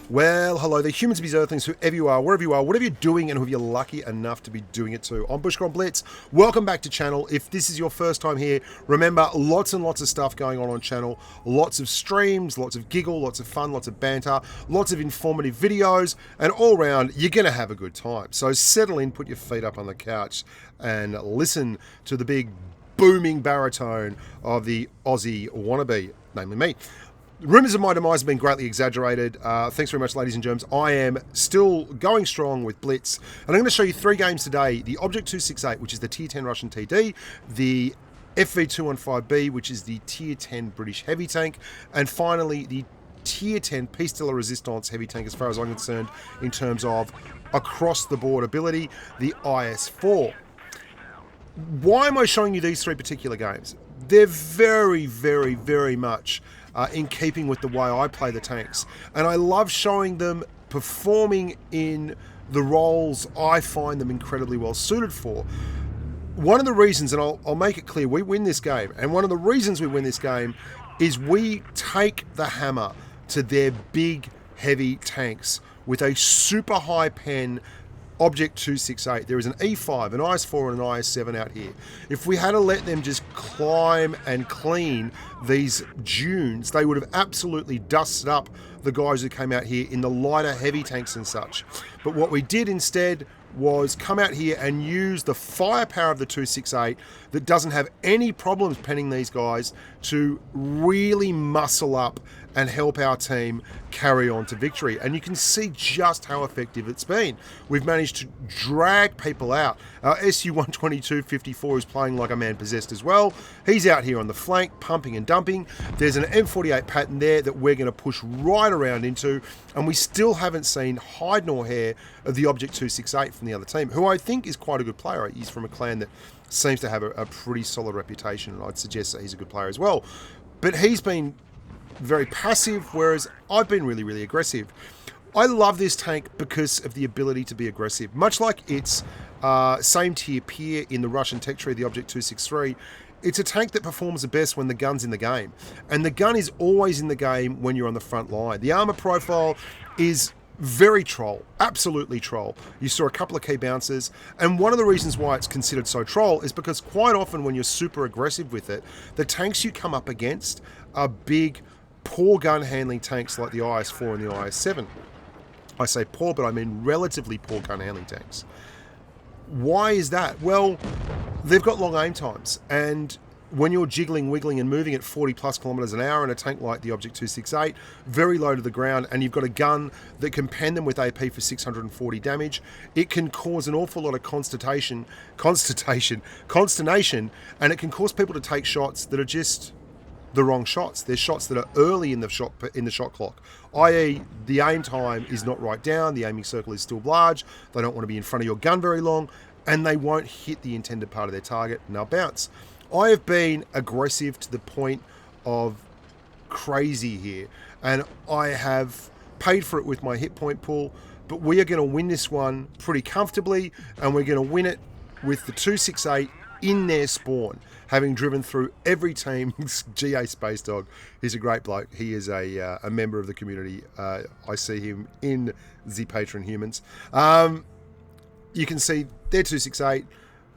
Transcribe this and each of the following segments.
Well, hello there, humans, bees, earthlings, whoever you are, wherever you are, whatever you're doing, and whoever you're lucky enough to be doing it to. I'm Bushka on Blitz. Welcome back to channel. If this is your first time here, remember, lots and lots of stuff going on channel. Lots of streams, lots of giggle, lots of fun, lots of banter, lots of informative videos, and all round, you're going to have a good time. So settle in, put your feet up on the couch, and listen to the big booming baritone of the Aussie wannabe, namely me. Rumours of my demise have been greatly exaggerated. Thanks very much, ladies and germs. I am still going strong with Blitz. And I'm going to show you 3 games today. The Object 268, which is the Tier 10 Russian TD. The FV215B, which is the Tier 10 British heavy tank. And finally, the Tier 10 Piece de la Resistance heavy tank, as far as I'm concerned, in terms of across-the-board ability, the IS-4. Why am I showing you these 3 particular games? They're very, very, very much in keeping with the way I play the tanks. And I love showing them performing in the roles I find them incredibly well suited for. One of the reasons, and I'll make it clear, we win this game. And one of the reasons we win this game is we take the hammer to their big, heavy tanks with a super high pen Object 268. There is an E5, an IS4 and an IS7 out here. If we had to let them just climb and clean these dunes, they would have absolutely dusted up the guys who came out here in the lighter heavy tanks and such. But what we did instead was come out here and use the firepower of the 268 that doesn't have any problems penning these guys to really muscle up and help our team carry on to victory. And you can see just how effective it's been. We've managed to drag people out. Our SU-122-54 is playing like a man possessed as well. He's out here on the flank, pumping and dumping. There's an M48 pattern there that we're going to push right around into, and we still haven't seen hide nor hair of the Object 268 from the other team, who I think is quite a good player. He's from a clan that seems to have a pretty solid reputation, and I'd suggest that he's a good player as well. But he's been very passive, whereas I've been really, really aggressive. I love this tank because of the ability to be aggressive. Much like its same tier peer in the Russian tech tree, the Object 263, it's a tank that performs the best when the gun's in the game. And the gun is always in the game when you're on the front line. The armor profile is very troll, absolutely troll. You saw a couple of key bounces, and one of the reasons why it's considered so troll is because quite often when you're super aggressive with it, the tanks you come up against are big, poor gun handling tanks like the IS-4 and the IS-7. I say poor, but I mean relatively poor gun handling tanks. Why is that? Well, they've got long aim times, and when you're jiggling, wiggling and moving at 40 plus kilometers an hour in a tank like the Object 268, very low to the ground, and you've got a gun that can pen them with AP for 640 damage, it can cause an awful lot of consternation, and it can cause people to take shots that are just the wrong shots. They're shots that are early in the shot clock, i.e. the aim time is not right down, the aiming circle is still large, they don't want to be in front of your gun very long, and they won't hit the intended part of their target, and they'll bounce. I have been aggressive to the point of crazy here, and I have paid for it with my hit point pool, but we are going to win this one pretty comfortably, and we're going to win it with the 268 in their spawn, having driven through every team. GA Space Dog, he's a great bloke. He is a member of the community. I see him in the Patreon Humans. You can see their 268.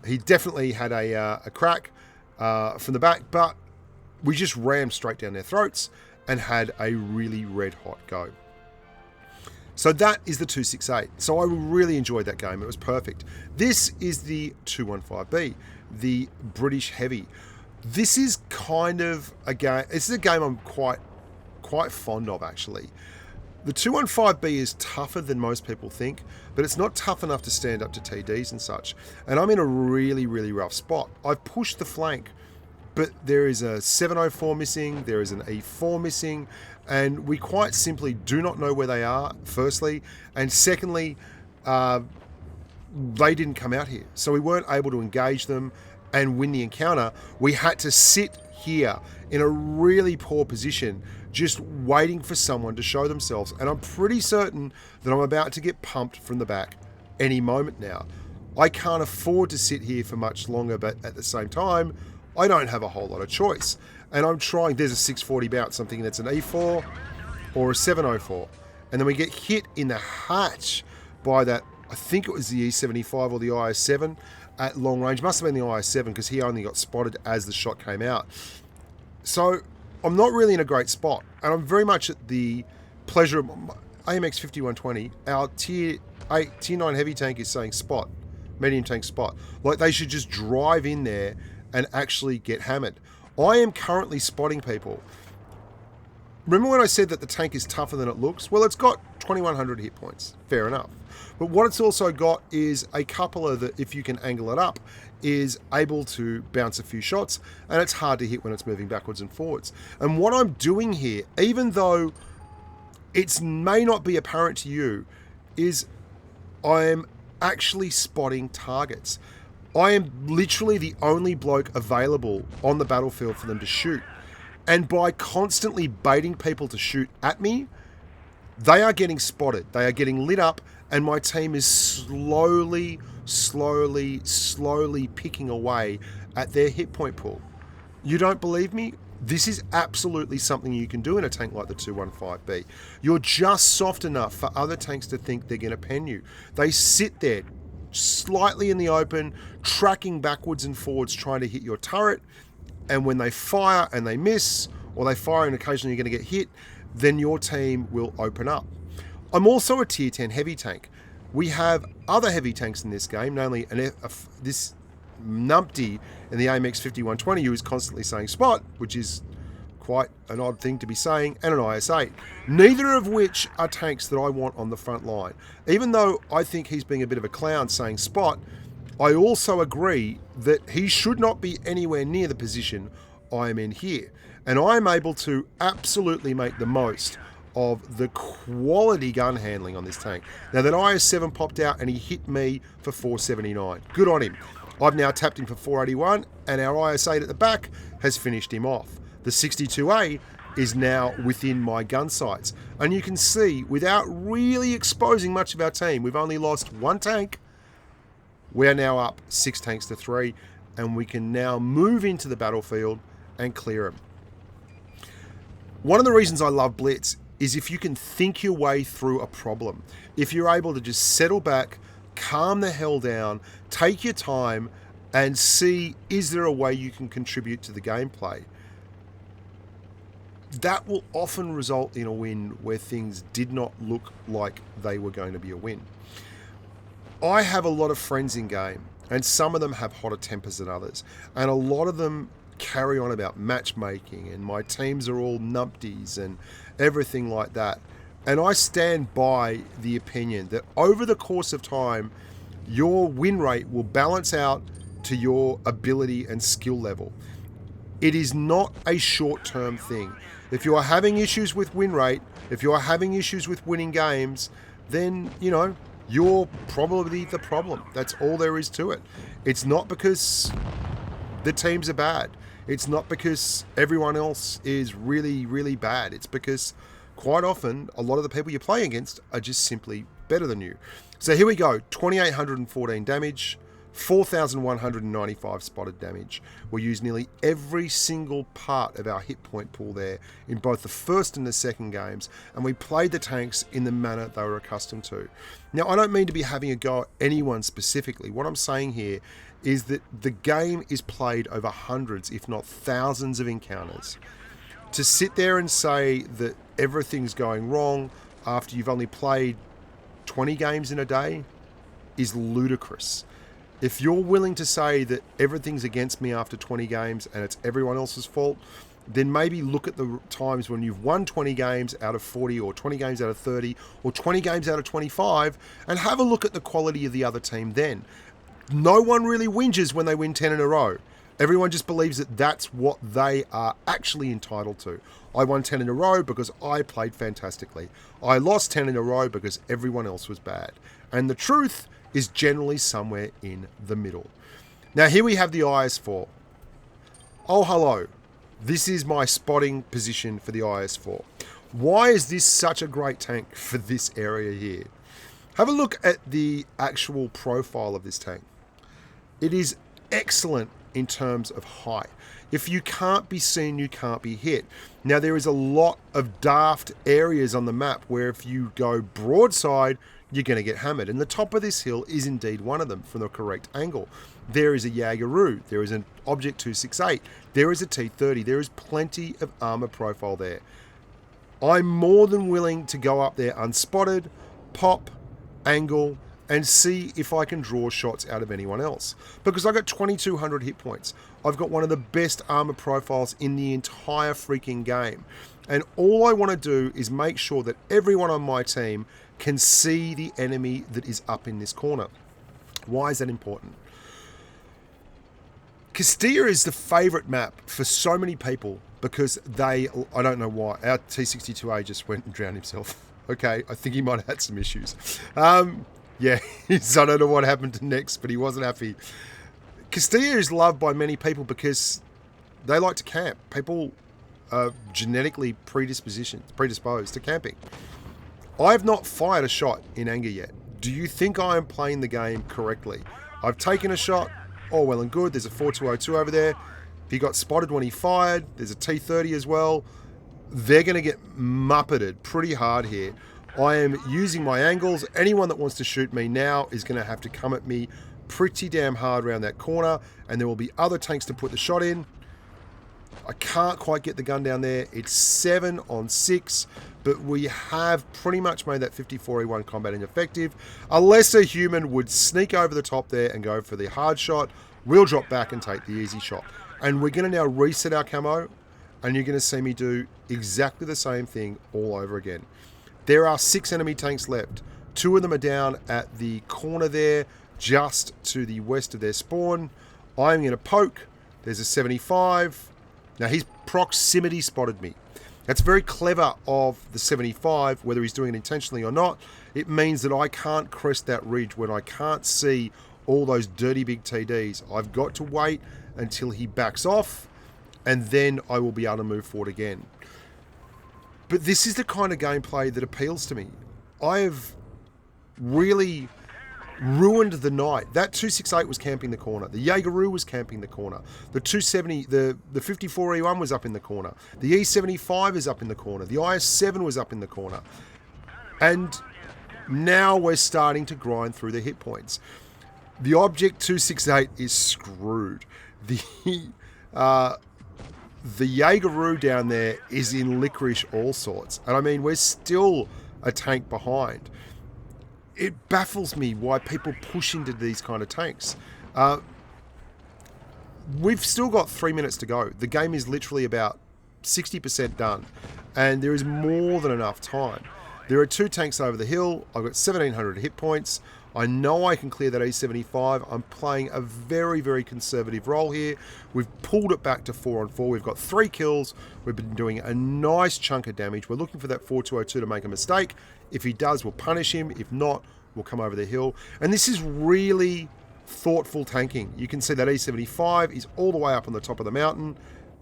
He definitely had a crack from the back, but we just rammed straight down their throats and had a really red hot go. So that is the 268. So I really enjoyed that game. It was perfect. This is the 215B, the British heavy. This is kind of a game. This is a game I'm quite fond of, actually. The 215B is tougher than most people think, but it's not tough enough to stand up to TDs and such. And I'm in a really, really rough spot. I've pushed the flank, but there is a 704 missing, there is an E4 missing, and we quite simply do not know where they are, firstly. And secondly, they didn't come out here. So we weren't able to engage them and win the encounter. We had to sit here in a really poor position, just waiting for someone to show themselves. And I'm pretty certain that I'm about to get pumped from the back any moment now. I can't afford to sit here for much longer, but at the same time, I don't have a whole lot of choice. And I'm trying, there's a 640 bounce, something that's an E4 or a 704. and then we get hit in the hatch by that, I think it was the E75 or the IS7 at long range. Must have been the IS7 because he only got spotted as the shot came out. So I'm not really in a great spot, and I'm very much at the pleasure of AMX 5120. Our tier 9 heavy tank is saying spot, medium tank spot. Like, they should just drive in there and actually get hammered. I am currently spotting people. Remember when I said that the tank is tougher than it looks? Well, it's got 2100 hit points. Fair enough. But what it's also got is a coupler that, if you can angle it up, is able to bounce a few shots, and it's hard to hit when it's moving backwards and forwards. And what I'm doing here, even though it may not be apparent to you, is I'm actually spotting targets. I am literally the only bloke available on the battlefield for them to shoot. And by constantly baiting people to shoot at me, they are getting spotted. They are getting lit up, and my team is slowly picking away at their hit point pool. You don't believe me? This is absolutely something you can do in a tank like the 215B. You're just soft enough for other tanks to think they're going to pen you. They sit there slightly in the open, tracking backwards and forwards, trying to hit your turret. And when they fire and they miss, or they fire and occasionally you're going to get hit, then your team will open up. I'm also a tier 10 heavy tank. We have other heavy tanks in this game, namely this numpty in the AMX 5120 who is constantly saying spot, which is quite an odd thing to be saying, and an IS-8. Neither of which are tanks that I want on the front line. Even though I think he's being a bit of a clown saying spot, I also agree that he should not be anywhere near the position I am in here. And I am able to absolutely make the most of the quality gun handling on this tank. Now, that IS-7 popped out and he hit me for 479. Good on him. I've now tapped him for 481, and our IS-8 at the back has finished him off. The 62A is now within my gun sights. And you can see, without really exposing much of our team, we've only lost one tank. We're now up 6 tanks to 3, and we can now move into the battlefield and clear them. One of the reasons I love Blitz is if you can think your way through a problem. If you're able to just settle back, calm the hell down, take your time, and see, is there a way you can contribute to the gameplay? That will often result in a win where things did not look like they were going to be a win. I have a lot of friends in game, and some of them have hotter tempers than others, and a lot of them carry on about matchmaking, and my teams are all numpties and everything like that. And I stand by the opinion that over the course of time, your win rate will balance out to your ability and skill level. It is not a short-term thing. If you are having issues with win rate, if you are having issues with winning games, then, you're probably the problem. That's all there is to it. It's not because the teams are bad. It's not because everyone else is really, really bad. It's because quite often a lot of the people you're playing against are just simply better than you. So here we go. 2,814 damage, 4,195 spotted damage. We used nearly every single part of our hit point pool there in both the first and the second games, and we played the tanks in the manner they were accustomed to. Now, I don't mean to be having a go at anyone specifically. What I'm saying here is that the game is played over hundreds, if not thousands of encounters. To sit there and say that everything's going wrong after you've only played 20 games in a day is ludicrous. If you're willing to say that everything's against me after 20 games and it's everyone else's fault, then maybe look at the times when you've won 20 games out of 40 or 20 games out of 30 or 20 games out of 25 and have a look at the quality of the other team then. No one really whinges when they win 10 in a row. Everyone just believes that that's what they are actually entitled to. I won 10 in a row because I played fantastically. I lost 10 in a row because everyone else was bad. And the truth is generally somewhere in the middle. Now here we have the IS-4. Oh, hello. This is my spotting position for the IS-4. Why is this such a great tank for this area here? Have a look at the actual profile of this tank. It is excellent in terms of height. If you can't be seen, you can't be hit. Now, there is a lot of daft areas on the map where if you go broadside, you're going to get hammered. And the top of this hill is indeed one of them from the correct angle. There is a Jaegeroo. There is an Object 268. There is a T30. There is plenty of armor profile there. I'm more than willing to go up there unspotted, pop, angle, and see if I can draw shots out of anyone else. Because I've got 2,200 hit points. I've got one of the best armor profiles in the entire freaking game. And all I want to do is make sure that everyone on my team can see the enemy that is up in this corner. Why is that important? Castilla is the favorite map for so many people because I don't know why, our T62A just went and drowned himself. Okay, I think he might have had some issues. Yeah, I don't know what happened next, but he wasn't happy. Castilla is loved by many people because they like to camp. People are genetically predisposed to camping. I have not fired a shot in anger yet. Do you think I am playing the game correctly? I've taken a shot, all well and good. There's a 4202 over there. He got spotted when he fired. There's a T30 as well. They're going to get muppeted pretty hard here. I am using my angles. Anyone that wants to shoot me now is going to have to come at me pretty damn hard around that corner, and there will be other tanks to put the shot in. I can't quite get the gun down there. It's 7 on 6, but we have pretty much made that 54E1 combat ineffective. A lesser human would sneak over the top there and go for the hard shot. We'll drop back and take the easy shot. And we're going to now reset our camo, and you're going to see me do exactly the same thing all over again. There are 6 enemy tanks left. 2 of them are down at the corner there, just to the west of their spawn. I'm going to poke. There's a 75. Now, his proximity spotted me. That's very clever of the 75, whether he's doing it intentionally or not. It means that I can't crest that ridge when I can't see all those dirty big TDs. I've got to wait until he backs off, and then I will be able to move forward again. But this is the kind of gameplay that appeals to me. I have really ruined the night. That 268 was camping the corner. The Jaegeroo was camping the corner. The 270, the 54E1 was up in the corner. The E75 is up in the corner. The IS7 was up in the corner. And now we're starting to grind through the hit points. The Object 268 is screwed. The Jaegeroo down there is in licorice all sorts. And I mean, we're still a tank behind. It baffles me why people push into these kind of tanks. We've still got 3 minutes to go. The game is literally about 60% done. And there is more than enough time. There are 2 tanks over the hill. I've got 1,700 hit points. I know I can clear that E75. I'm playing a very, very conservative role here. We've pulled it back to 4 on 4. We've got 3 kills. We've been doing a nice chunk of damage. We're looking for that 4202 to make a mistake. If he does, we'll punish him. If not, we'll come over the hill. And this is really thoughtful tanking. You can see that E75 is all the way up on the top of the mountain.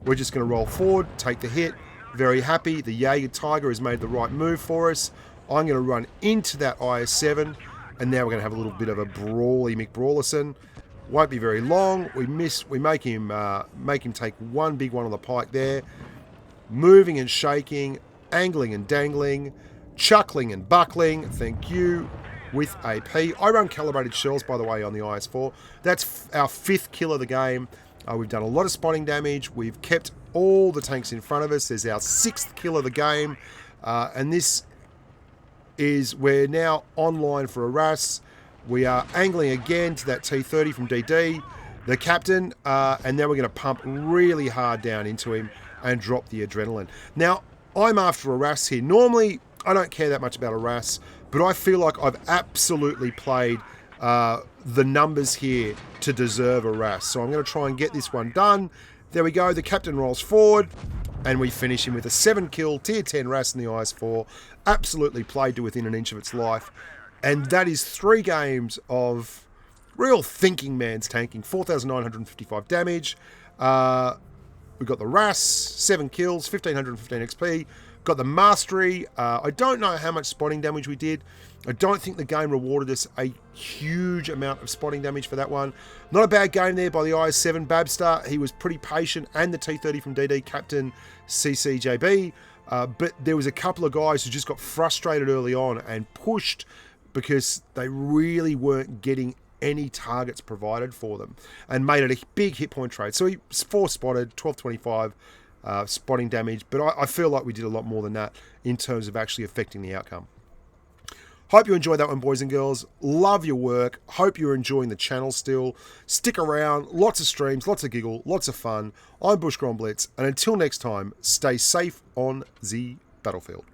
We're just going to roll forward, take the hit. Very happy. The Jaeger Tiger has made the right move for us. I'm going to run into that IS7. And now we're going to have a little bit of a brawly McBrawlerson. Won't be very long. We make him take one big one on the pike there. Moving and shaking, angling and dangling, chuckling and buckling. Thank you. With AP. I run calibrated shells, by the way, on the IS4. That's our 5th kill of the game. We've done a lot of spotting damage. We've kept all the tanks in front of us. There's our 6th kill of the game. And this is we're now online for a RAS. We are angling again to that T30 from DD, the captain, and now we're going to pump really hard down into him and drop the adrenaline. Now, I'm after a RAS here. Normally, I don't care that much about a RAS, but I feel like I've absolutely played the numbers here to deserve a RAS. So I'm going to try and get this one done. There we go. The captain rolls forward, and we finish him with a 7-kill, tier 10 RAS in the IS4. Absolutely played to within an inch of its life. And that is 3 games of real thinking man's tanking. 4,955 damage. We've got the RAS, 7 kills, 1,515 XP. Got the mastery. I don't know how much spotting damage we did. I don't think the game rewarded us a huge amount of spotting damage for that one. Not a bad game there by the IS-7 Babster. He was pretty patient, and the T-30 from DD Captain CCJB. But there was a couple of guys who just got frustrated early on and pushed because they really weren't getting any targets provided for them and made it a big hit point trade. So he 4 spotted, 1225 spotting damage, but I feel like we did a lot more than that in terms of actually affecting the outcome. Hope you enjoyed that one, boys and girls. Love your work. Hope you're enjoying the channel still. Stick around. Lots of streams, lots of giggle, lots of fun. I'm Bushka on Blitz, and until next time, stay safe on the battlefield.